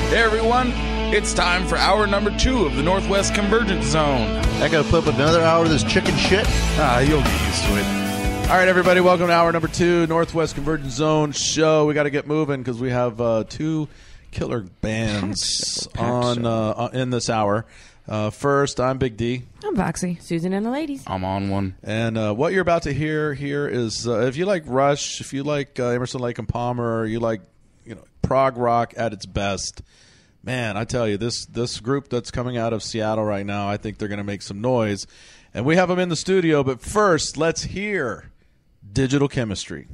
Hey everyone, it's time for hour number 2 of the Northwest Convergence Zone. I gotta put up another hour of this chicken shit. You'll get used to it. All right, everybody, welcome to hour number 2, Northwest Convergence Zone show. We got to get moving because we have 2 killer bands in this hour. First, I'm Big D. I'm Voxy. Susan and the ladies. I'm on one. And what you're about to hear here is if you like Rush, if you like Emerson, Lake and Palmer, or you like prog rock at its best, man, I tell you, this group that's coming out of Seattle right now, I think they're going to make some noise. And we have them in the studio, but first, let's hear Digital Chemistry.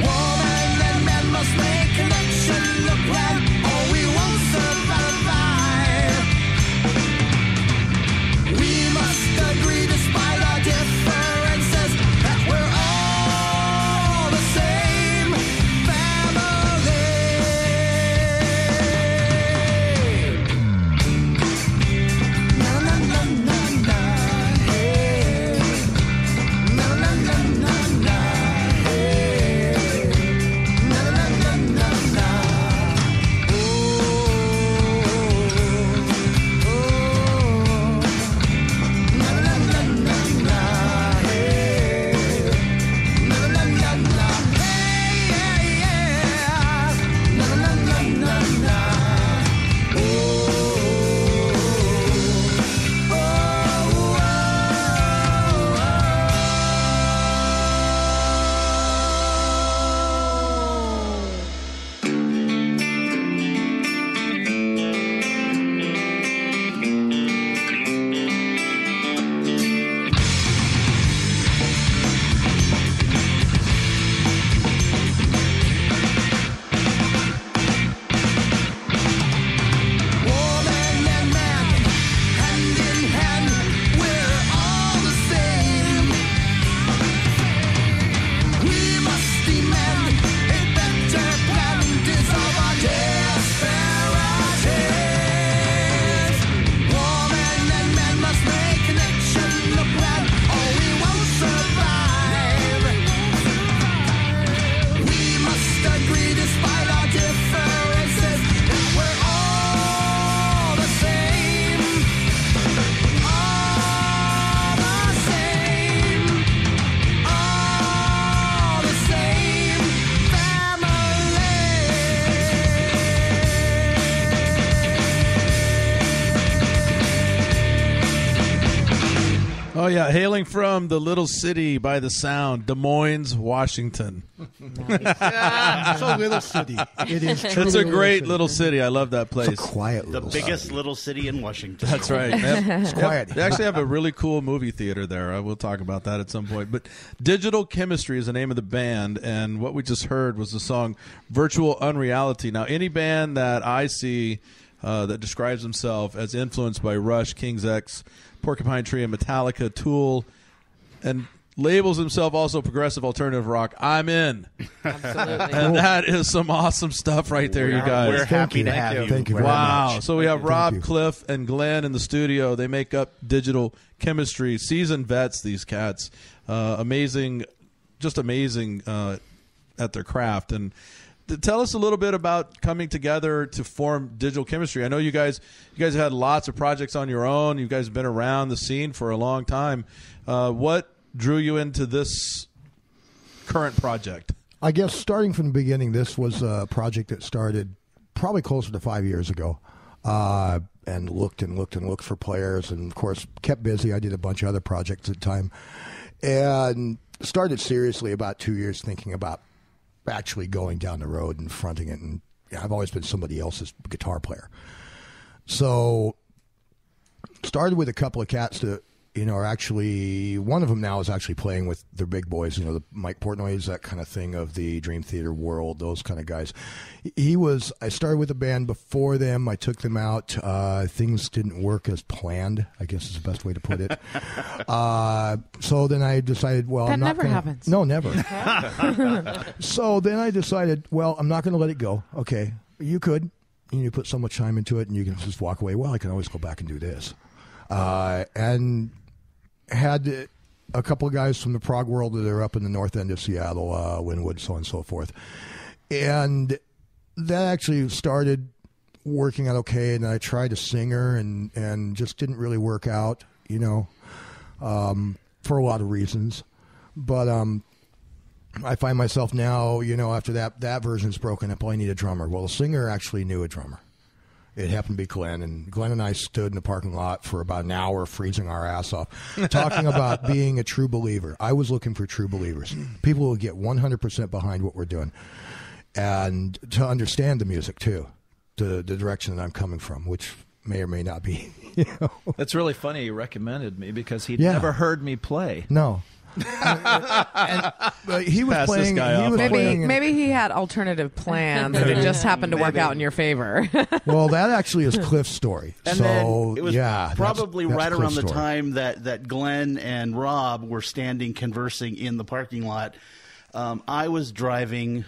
Woman and man must make connection. Oh, yeah. Hailing from the little city by the sound, Des Moines, Washington. It's a little city. It is truly It's a great city. little city. I love that place. It's a quiet The little biggest city. little city in Washington. That's right. It's quiet. They actually have a really cool movie theater there. I will talk about that at some point. But Digital Chemistry is the name of the band, and what we just heard was the song Virtual Unreality. Now, any band that I see that describes themselves as influenced by Rush, King's X, Porcupine Tree, and Metallica, Tool, and labels himself also progressive alternative rock, I'm in. Absolutely. And that is some awesome stuff right there, you guys. We're happy you. to have you. Thank you very Wow. much. So we have Thank Rob, you. Cliff, and Glenn in the studio. They make up Digital Chemistry. Seasoned vets, these cats. Amazing, just amazing at their craft. And tell us a little bit about coming together to form Digital Chemistry. I know you guys have had lots of projects on your own. You guys have been around the scene for a long time. What drew you into this current project? I guess starting from the beginning, this was a project that started probably closer to 5 years ago, and looked for players, and of course kept busy. I did a bunch of other projects at the time, and started seriously about 2 years thinking about actually going down the road and fronting it. And I've always been somebody else's guitar player, so started with a couple of cats that are actually, one of them now is actually playing with their big boys, the Mike Portnoy's, that kind of thing of the Dream Theater world, those kind of guys. I started with a band before them. I took them out. Things didn't work as planned, I guess is the best way to put it. So then I decided, well, That I'm not never gonna, happens. No, never. So then I decided, well, I'm not going to let it go. Okay, you could. You put so much time into it, and you can just walk away. Well, I can always go back and do this. And had a couple of guys from the prog world that are up in the north end of Seattle, Wynwood, so on and so forth. And that actually started working out okay, and I tried a singer and just didn't really work out, for a lot of reasons. But I find myself now, after that version's broken up, I need a drummer. Well, the singer actually knew a drummer. It happened to be Glenn, and Glenn and I stood in the parking lot for about an hour freezing our ass off, talking about being a true believer. I was looking for true believers, people who get 100% behind what we're doing, and to understand the music, too, the direction that I'm coming from, which may or may not be. That's really funny you recommended me because he'd Yeah. never heard me play. No. But he was Pass this playing. guy He off was on playing. Maybe he had alternative plans and it just happened to work out in your favor. Well, that actually is Cliff's story. And so then it was yeah, probably that's right around Cliff's the story. time that Glenn and Rob were standing conversing in the parking lot. I was driving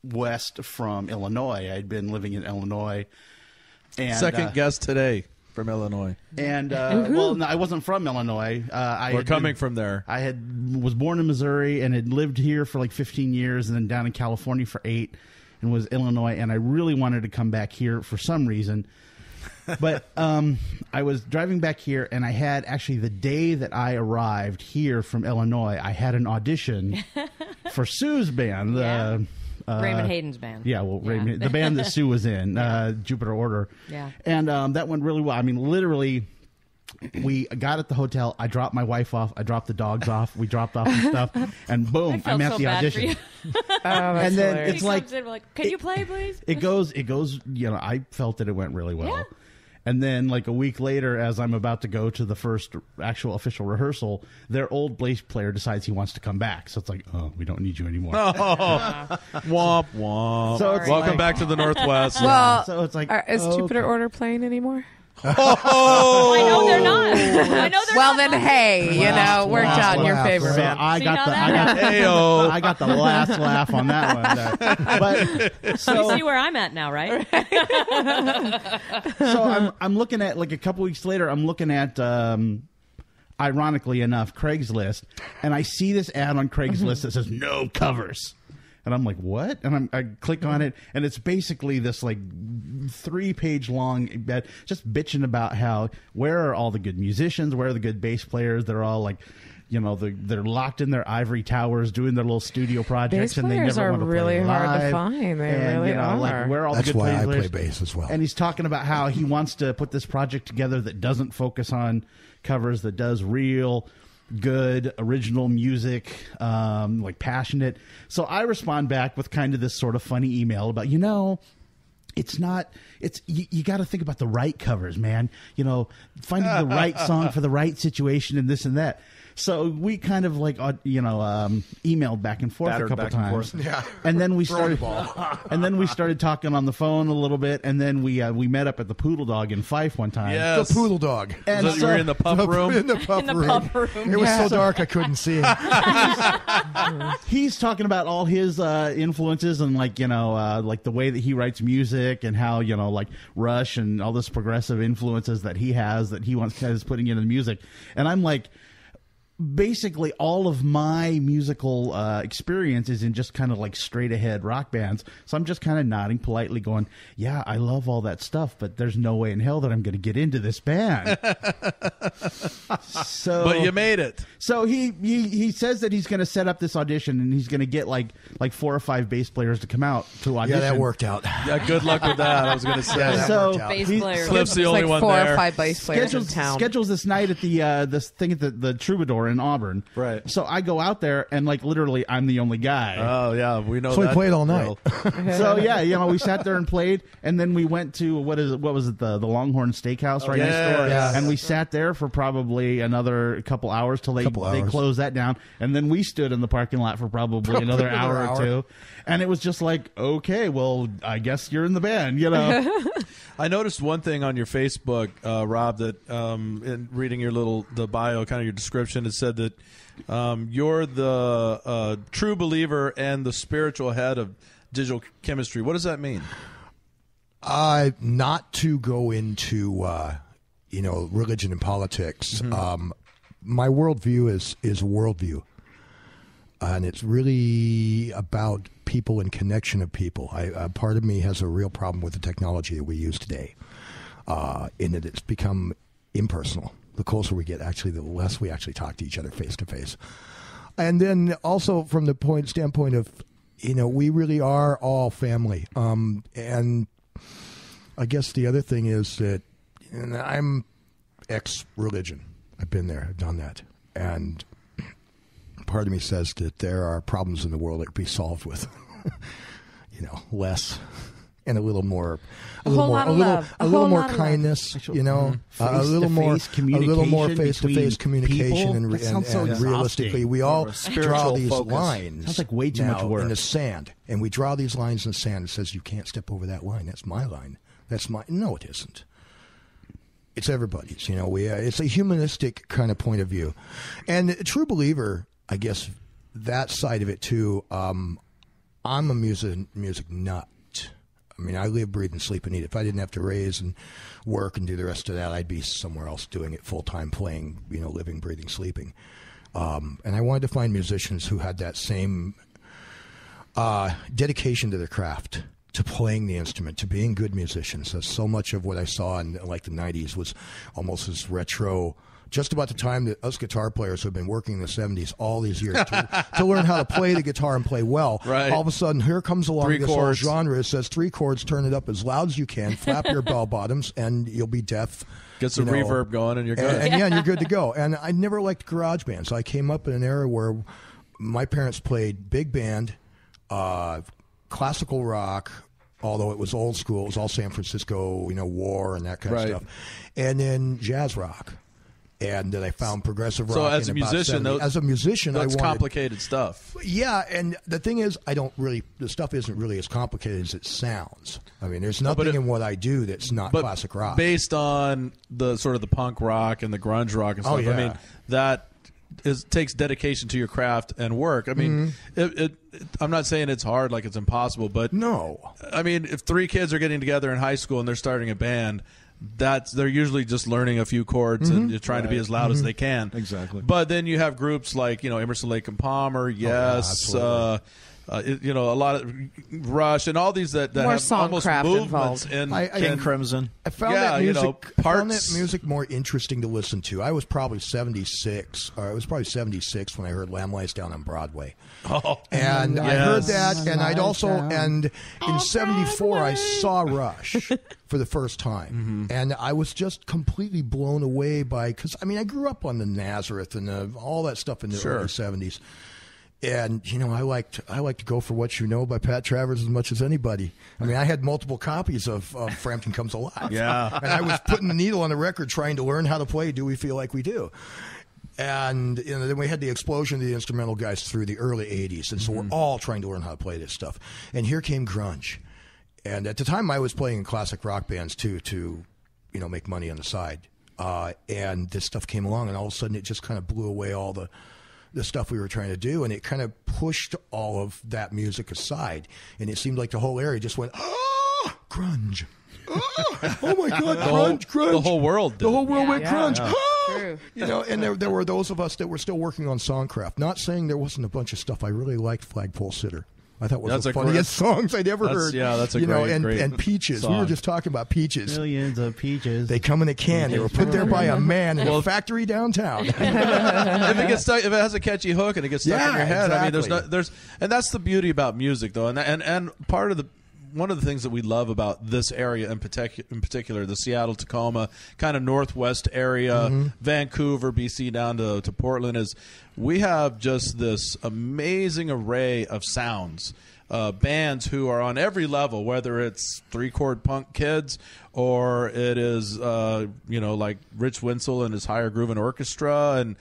west from Illinois. I'd been living in Illinois. And, Second guest today from Illinois. And well, no, I wasn't from Illinois. We're coming from there. I was born in Missouri and had lived here for like 15 years, and then down in California for 8, and was Illinois. And I really wanted to come back here for some reason. But I was driving back here, and I had actually the day that I arrived here from Illinois, I had an audition for Sue's band. Yeah. Raymond Hayden's band. Yeah, well, Yeah. Raymond, the band that Sue was in, Jupiter Order. Yeah. And that went really well. I mean, literally, we got at the hotel. I dropped my wife off. I dropped the dogs off. We dropped off some stuff. And boom, I felt I'm at so the bad for audition. you. And then hilarious. it's He like, comes in, we're like, can you play, please? it goes, I felt that it went really well. Yeah. And then, like a week later, as I'm about to go to the first actual official rehearsal, their old bass player decides he wants to come back. So it's like, oh, we don't need you anymore. Womp womp. So it's Welcome like- back to the Northwest. Well, So it's like, is oh, Jupiter okay. Order playing anymore? Oh, I know they're not. I know they're Well, not. then, hey, worked out in your laugh. favor. So I See got how the, that I got, Heyo. I got the last laugh on that one. But so, You see where I'm at now, right? so I'm looking at, like, a couple weeks later, I'm looking at, ironically enough, Craigslist, and I see this ad on Craigslist that says no covers. And I'm like, what? And I click on it, and it's basically this like 3-page long ad just bitching about how, where are all the good musicians, where are the good bass players? They're all like they're locked in their ivory towers doing their little studio projects, Bass and they players never are want to really play hard to live. find. They And, really are. Like where all That's the good why I players. play bass as well. And he's talking about how he wants to put this project together that doesn't focus on covers, that does real good original music, like passionate. So I respond back with kind of this sort of funny email about, it's not, it's, you got to think about the right covers, man. Finding the right song for the right situation and this and that. So we kind of like, emailed back and forth Battered a couple back and times. forth. Yeah. And then we started talking on the phone a little bit, and then we met up at the Poodle Dog in Fife one time. Yes. The poodle dog. And So you were in the pup room? In the pup In the room. pup room. It was so dark I couldn't see him. He's talking about all his influences and like the way that he writes music and how like Rush and all this progressive influences that he has that he is putting into the music. And I'm like, basically all of my musical experience is in just kind of like straight ahead rock bands. So I'm just kind of nodding politely going, yeah, I love all that stuff, but there's no way in hell that I'm going to get into this band. But you made it. So he says that he's going to set up this audition and he's going to get like 4 or 5 bass players to come out to audition. Yeah, that worked out. Yeah, good luck with that. I was going to say. that So worked out. Bass he player. Cliff's the It's only like one 4 there. or 5 bass players in town. schedules this night at the this thing at the Troubadour in Auburn. Right. So I go out there and like literally I'm the only guy. Oh yeah, we know. So we that played all night. drill. So yeah, we sat there and played, and then we went to what was it the Longhorn Steakhouse right next door, yes. and we sat there for probably another couple hours till they hours. closed that down, and then we stood in the parking lot for probably another hour or two, and it was just like, okay, well, I guess you're in the band, I noticed one thing on your Facebook, Rob, that in reading the bio, kind of your description, it said that you're the true believer and the spiritual head of digital chemistry. What does that mean? Not to go into religion and politics. My worldview is a worldview, and it's really about people and connection of people. Part of me has a real problem with the technology that we use today, in that it's become impersonal. The closer we get, actually, the less we actually talk to each other face to face. And then also from the standpoint of, we really are all family. And I guess the other thing is that I'm ex-religion. I've been there. I've done that. And part of me says that there are problems in the world that could be solved with, less and a little more, a little more kindness, a little more face-to-face communication, and so realistically, we all draw these lines. Sounds like way too much work in the sand, and we draw these lines in the sand. It says you can't step over that line. That's my line. That's my. No, it isn't. It's everybody's. It's a humanistic kind of point of view, and a true believer, I guess, that side of it too. I'm a music nut. I mean, I live, breathe, and sleep and eat. If I didn't have to raise and work and do the rest of that, I'd be somewhere else doing it full time, playing, living, breathing, sleeping. And I wanted to find musicians who had that same dedication to their craft, to playing the instrument, to being good musicians. So much of what I saw in like the 90s was almost this retro. Just about the time that us guitar players have been working in the 70s all these years to learn how to play the guitar and play well. Right. All of a sudden, here comes along 3 this whole chords. genre. It says 3 chords, turn it up as loud as you can, flap your bell bottoms, and you'll be deaf. Get some reverb going, and you're good. And you're good to go. And I never liked garage bands. I came up in an era where my parents played big band, classical rock, although it was old school. It was all San Francisco, War and that kind of stuff. And then jazz rock. And then I found progressive rock. So as a musician, that's complicated stuff. Yeah, and the thing is, the stuff isn't really as complicated as it sounds. I mean, there's nothing in what I do that's not classic rock. Based on the sort of the punk rock and the grunge rock and stuff, yeah. I mean, that takes dedication to your craft and work. I mean, I'm not saying it's hard, like it's impossible, but no. I mean, if 3 kids are getting together in high school and they're starting a band, they're usually just learning a few chords and trying to be as loud as they can. Exactly. But then you have groups like Emerson, Lake and Palmer, a lot of Rush and all these that More have almost songcraft movements involved. King Crimson. I found Yeah, that music. I found that parts. music more interesting to listen to. I was probably 76, or I was probably 76 when I heard Lamb Lies Down on Broadway. Oh, And I heard yes. that, and I'd also, and in '74 I saw Rush for the first time, and I was just completely blown away by, because I mean I grew up on the Nazareth and all that stuff in the Sure. early '70s. And I like to go for What You Know by Pat Travers as much as anybody. I mean, I had multiple copies of Frampton Comes Alive. Yeah. And I was putting the needle on the record trying to learn how to play Do We Feel Like We Do. And then we had the explosion of the instrumental guys through the early 80s. And so we're all trying to learn how to play this stuff. And here came grunge. And at the time I was playing in classic rock bands too, to make money on the side. And this stuff came along, and all of a sudden it just kind of blew away all the stuff we were trying to do, and it kind of pushed all of that music aside, and it seemed like the whole area just went, grunge. Oh my God, grunge. The whole world did. The whole world went grunge. True. And there were those of us that were still working on songcraft. Not saying there wasn't a bunch of stuff. I really liked Flagpole Sitter. I thought was That's the a great- funniest songs I'd ever heard. Yeah, that's a great and Peaches. We song. were just talking about Peaches. Millions of peaches. They come in a can. They were put there by a man in a factory downtown. If it gets stuck, if it has a catchy hook and it gets stuck in your head, I mean, exactly. and that's the beauty about music, though, and part of one of the things that we love about this area in particular, the Seattle, Tacoma, kind of northwest area, Vancouver, BC, down to Portland, is we have just this amazing array of sounds. Bands who are on every level, whether it's 3-chord punk kids or it is, like Rich Winsel and his Higher Groovin' Orchestra, and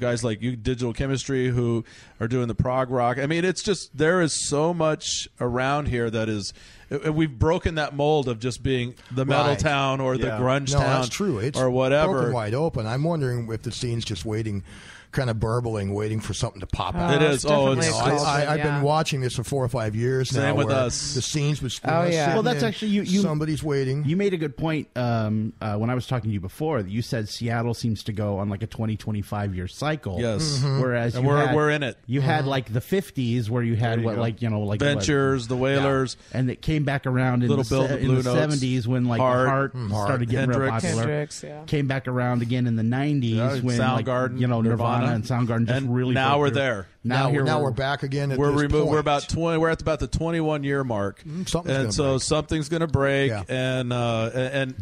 guys like you, Digital Chemistry, who are doing the prog rock. I mean, it's just there is so much around here that is. We've broken that mold of just being the metal Right. town or the grunge No, town, that's true. It's or whatever. broken wide open. I'm wondering if the scene's just waiting, kind of burbling, waiting for something to pop out. It is. Oh, definitely it's- a culture, I've yeah. been watching this for 4 or 5 years now. Same with where us. The scenes was yeah. Well, that's actually you. Somebody's waiting. You made a good point when I was talking to you before. You said Seattle seems to go on like a 20-25 year cycle. Yes. Whereas And you we're in it. You had like the 50s where you had like Ventures, the Whalers. and it came back around in Little the, Bill, the in Blue the Notes, 70s when like Heart, Heart started getting real Hendrix. popular. Hendrix, yeah. Came back around again in the 90s Yeah, when Soundgarden, like, Nirvana and Soundgarden just and really now broke we're through. there. Now here we're back again at We're this removed. point. We're about 20. We're at about the 21-year mark, something's and gonna so break. something's going to break, Yeah. and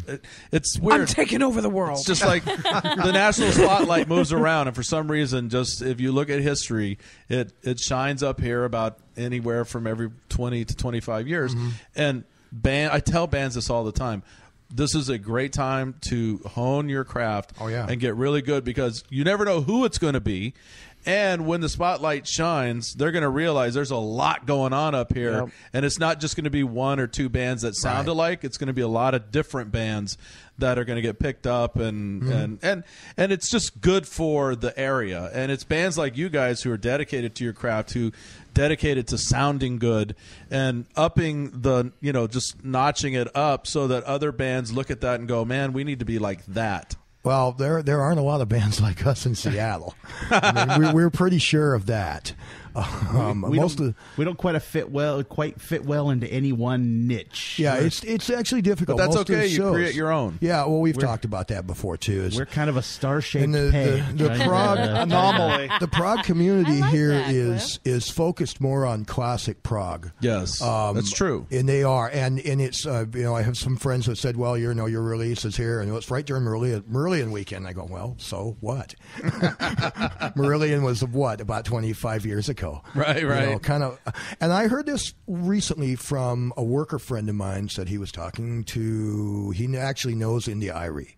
it's weird. I'm taking over the world. It's just like the national spotlight moves around, and for some reason, just if you look at history, it shines up here about anywhere from every 20 to 25 years. And I tell bands this all the time. This is a great time to hone your craft and get really good, because you never know who it's going to be. And when the spotlight shines, they're going to realize there's a lot going on up here. And it's not just going to be 1 or 2 bands that sound alike. It's going to be a lot of different bands that are going to get picked up. And it's just good for the area. And it's bands like you guys who are dedicated to your craft, who dedicated to sounding good and upping the, just notching it up so that other bands look at that and go, man, we need to be like that. Well, there aren't a lot of bands like us in Seattle. I mean, we're pretty sure of that. We don't quite fit well into any one niche. Yeah, it's actually difficult. But that's Most of okay. the You shows- create your own. Yeah, well, we've talked about that before too. We're kind of a star-shaped and peg. the trying to, prog anomaly. The prog community I like here that, is focused more on classic prog. Yes, that's true. And they are, and it's I have some friends that said, well, your release is here, and it's right during Marillion weekend. I go, well, so what? Marillion was about 25 years ago, Right. Kind of. And I heard this recently from a worker friend of mine. Said he was talking to. He actually knows India Irie.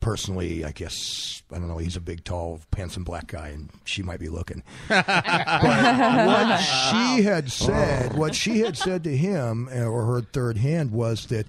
Personally, I guess, I don't know, he's a big, tall, handsome black guy, and she might be looking. But what she had said to him, or heard third hand, was that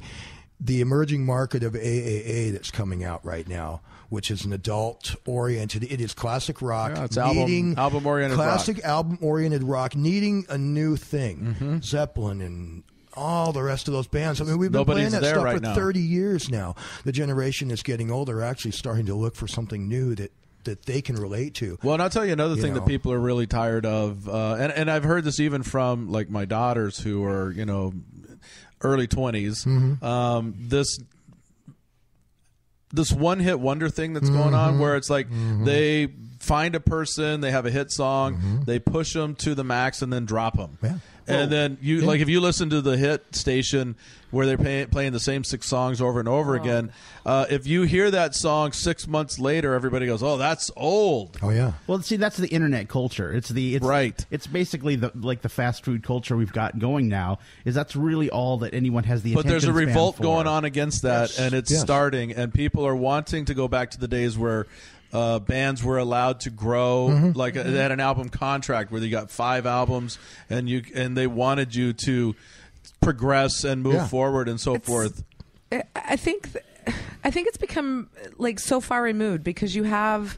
the emerging market of AAA that's coming out right now, which is an adult-oriented, it is classic rock. Yeah, it's album-oriented classic rock. album-oriented rock, needing a new thing. Zeppelin and all the rest of those bands. I mean, we've been Nobody's playing that there stuff right for now. 30 years now. The generation that's getting older are actually starting to look for something new that that they can relate to. Well, and I'll tell you another thing know. that people are really tired of, and I've heard this even from like my daughters who are early 20s. This one hit wonder thing that's going on, where it's like they find a person, they have a hit song, they push them to the max, and then drop them. Yeah. And then like if you listen to the hit station where they're playing the same 6 songs over and over again, if you hear that song 6 months later, everybody goes, "Oh, that's old." Oh yeah. Well, see, that's the internet culture. It's Right. It's basically the fast food culture we've got going now. Is that's really all that anyone has the But attention there's a span revolt for. going on against that, and it's starting, and people are wanting to go back to the days where bands were allowed to grow, like they had an album contract where they got 5 albums, and they wanted you to progress and move forward and so forth. I think it's become like so far removed because you have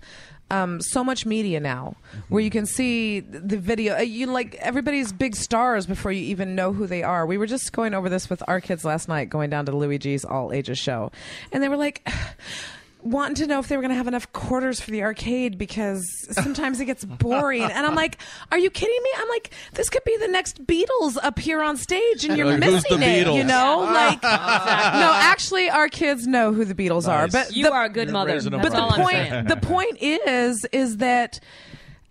so much media now where you can see the video. You like everybody's big stars before you even know who they are. We were just going over this with our kids last night, going down to Louis G's all ages show, and they were like wanting to know if they were going to have enough quarters for the arcade because sometimes it gets boring. And I'm like, are you kidding me? I'm like, this could be the next Beatles up here on stage and you're Like, who's missing the it, Beatles? you know? Like, no, actually our kids know who the Beatles are. But You are a good mother. raising them That's right. all I'm saying. the point is that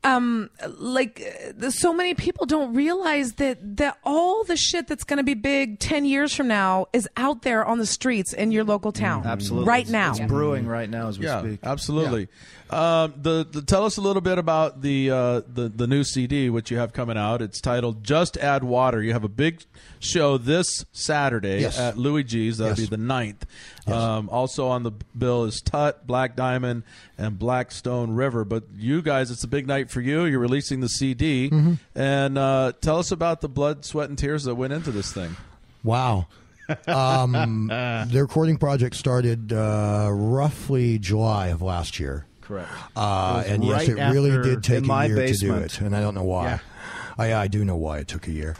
so many people don't realize that all the shit that's going to be big 10 years from now is out there on the streets in your local town. Absolutely. Right now. It's brewing right now as we speak. Absolutely. Tell us a little bit about the new CD which you have coming out. It's titled "Just Add Water." You have a big show this Saturday at Louis G's. That'll be the 9th. Also on the bill is Tut, Black Diamond, and Blackstone River. But you guys, it's a big night for you. You're releasing the CD, and tell us about the blood, sweat, and tears that went into this thing. Wow. The recording project started roughly July of last year. Correct. And yes, right it really after- did take in a my year to do basement. it, and I don't know why. I do know why it took a year.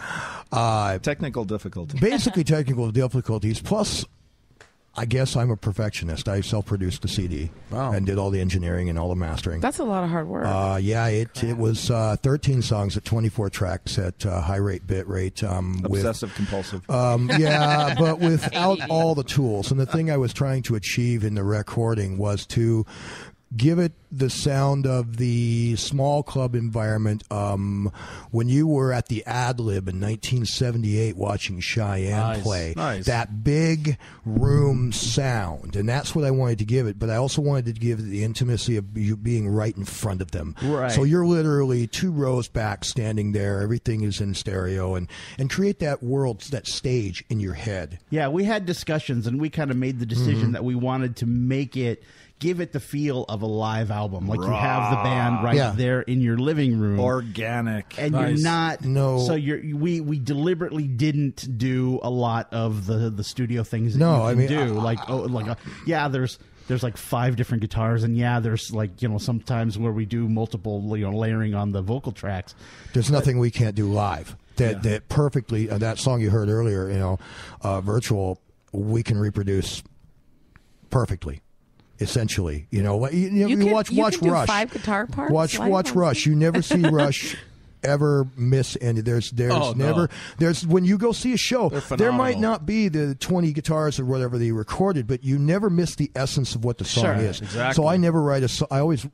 Technical difficulty. Basically, technical difficulties. Plus, I guess I'm a perfectionist. I self-produced the CD and did all the engineering and all the mastering. That's a lot of hard work. It was 13 songs at 24 tracks at high rate, bit rate. Obsessive compulsive. But without all the tools. And the thing I was trying to achieve in the recording was to give it the sound of the small club environment. When you were at the Ad Lib in 1978 watching Cheyenne play, that big room sound, and that's what I wanted to give it. But I also wanted to give it the intimacy of you being right in front of them. Right. So you're literally 2 rows back, standing there. Everything is in stereo, and create that world, that stage in your head. Yeah, we had discussions, and we kind of made the decision that we wanted to give it the feel of a live album. Like you have the band right there in your living room. Organic. And you're not... No. So we deliberately didn't do a lot of the studio things that you can do. There's like 5 different guitars, and there's sometimes where we do multiple layering on the vocal tracks. There's nothing we can't do live. That perfectly, that song you heard earlier, Virtual, we can reproduce perfectly. Essentially, you watch can do Rush. 5 guitar parts. Watch Rush. You never see Rush ever miss any. There's never. There's when you go see a show, there might not be the 20 guitars or whatever they recorded, but you never miss the essence of what the song is. Exactly. So I never write I always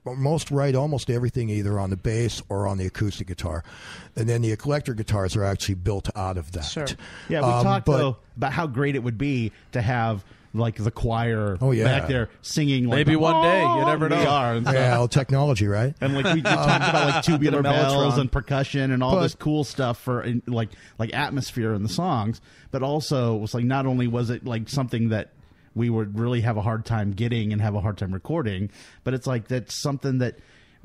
write almost everything either on the bass or on the acoustic guitar, and then the electric guitars are actually built out of that. Sure. Yeah, we talked though about how great it would be to have like the choir back there singing. Like, maybe one day, you never know. Technology, right? And like we talked about like tubular bells and percussion and all this cool stuff for like atmosphere in the songs, but also it was like not only was it like something that we would really have a hard time getting and have a hard time recording, but it's like that's something that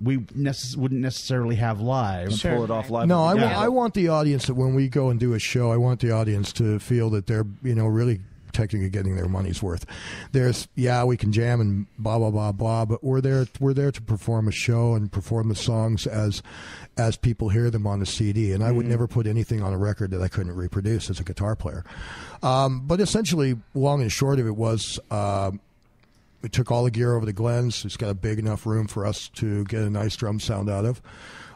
we wouldn't necessarily have live. Pull it off live. No, I want the audience that when we go and do a show, I want the audience to feel that they're really technically getting their money's worth. There's we can jam and blah blah blah blah, but we're there to perform a show and perform the songs as people hear them on the CD. And I would never put anything on a record that I couldn't reproduce as a guitar player. But essentially, long and short of it was we took all the gear over to Glenn's. It's got a big enough room for us to get a nice drum sound out of.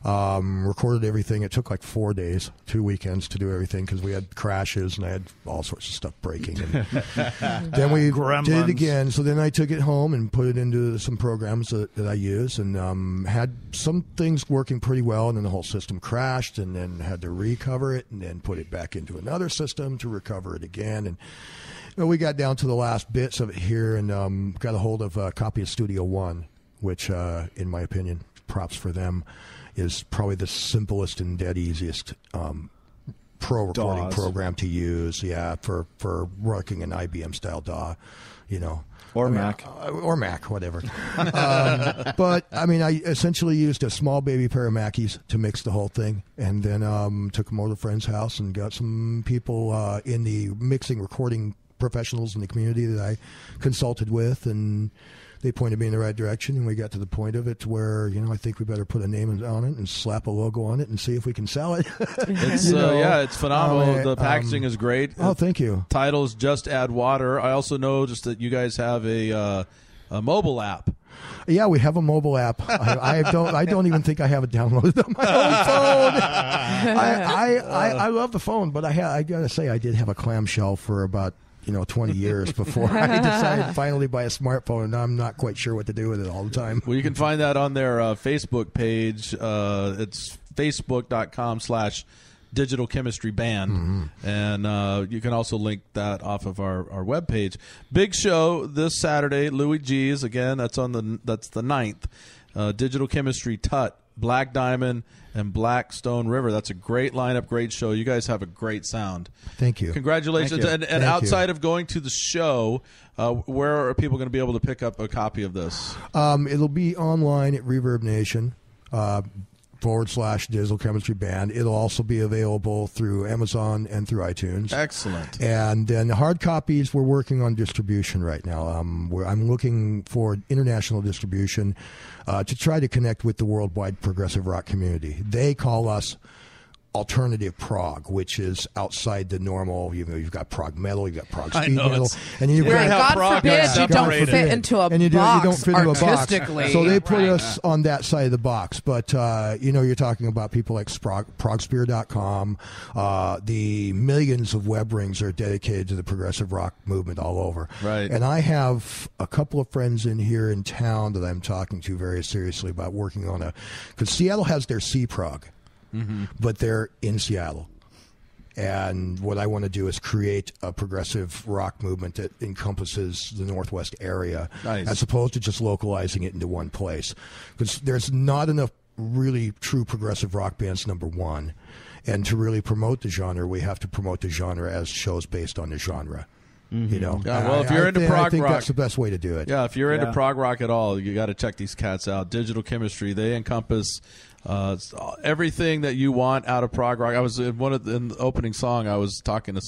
Recorded everything. It took like 4 days, 2 weekends to do everything because we had crashes and I had all sorts of stuff breaking. And then we did it again. So then I took it home and put it into some programs that I use and had some things working pretty well. And then the whole system crashed and then had to recover it and then put it back into another system to recover it again. And we got down to the last bits of it here and got a hold of a copy of Studio One, which, in my opinion, props for them, is probably the simplest and dead easiest pro recording program to use. Yeah, for working an IBM style DAW, or Mac, or Mac, whatever. But I mean, I essentially used a small baby pair of Mackies to mix the whole thing, and then took them over to a friend's house and got some people in the mixing recording professionals in the community that I consulted with, and they pointed me in the right direction, and we got to the point of it where, I think we better put a name on it and slap a logo on it and see if we can sell it. It's it's phenomenal. The packaging is great. Oh, thank you. Title's Just Add Water. I also noticed that you guys have a mobile app. Yeah, we have a mobile app. I don't even think I have it downloaded on my own phone. I love the phone, but I gotta say I did have a clamshell for about 20 years before I decided finally to buy a smartphone, and I'm not quite sure what to do with it all the time. Well, you can find that on their Facebook page. It's facebook.com/Digital Chemistry Band, and you can also link that off of our webpage. Big show this Saturday, Louis G's again. That's the 9th. Digital Chemistry, Tut, Black Diamond, and Blackstone River. That's a great lineup, great show. You guys have a great sound. Thank you. Congratulations. Thank you. And outside of going to the show, where are people going to be able to pick up a copy of this? It'll be online at Reverb Nation. /Digital Chemistry Band. It'll also be available through Amazon and through iTunes. Excellent. And then the hard copies, we're working on distribution right now. I'm looking for international distribution to try to connect with the worldwide progressive rock community. They call us alternative prog, which is outside the normal. You've got prog metal, you've got prog speed metal, and you've right. got God forbid you don't fit into a you box don't fit into a box. artistically. So they put us on that side of the box. But you're talking about people like progspear.com. The millions of web rings are dedicated to the progressive rock movement all over. Right. And I have a couple of friends in here in town that I'm talking to very seriously about working on because Seattle has their C-Prog. But they're in Seattle. And what I want to do is create a progressive rock movement that encompasses the Northwest area, as opposed to just localizing it into one place. Because there's not enough really true progressive rock bands, number one. And to really promote the genre, we have to promote the genre as shows based on the genre. Yeah, well, if you're into prog rock, I think that's the best way to do it. Yeah, if you're into prog rock at all, you got to check these cats out. Digital Chemistry, they encompass everything that you want out of prog rock. I was in the opening song. I was talking to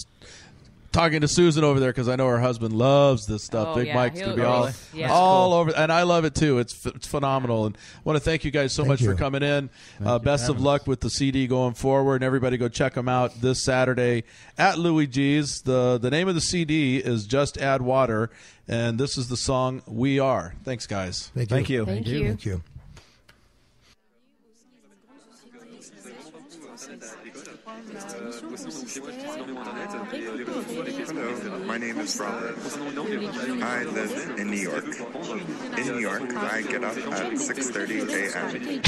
Susan over there because I know her husband loves this stuff. Big Mike's going to be all over, and I love it too. It's phenomenal, and I want to thank you guys so much for coming in. Best of luck with the CD going forward, and everybody go check them out this Saturday at Louis G's. The name of the CD is Just Add Water, and this is the song We Are. Thanks, guys. Thank you. Thank you. Thank you. Hello, my name is Robert. I live in New York. In New York, I get up at 6:30 a.m.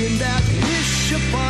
in that wish upon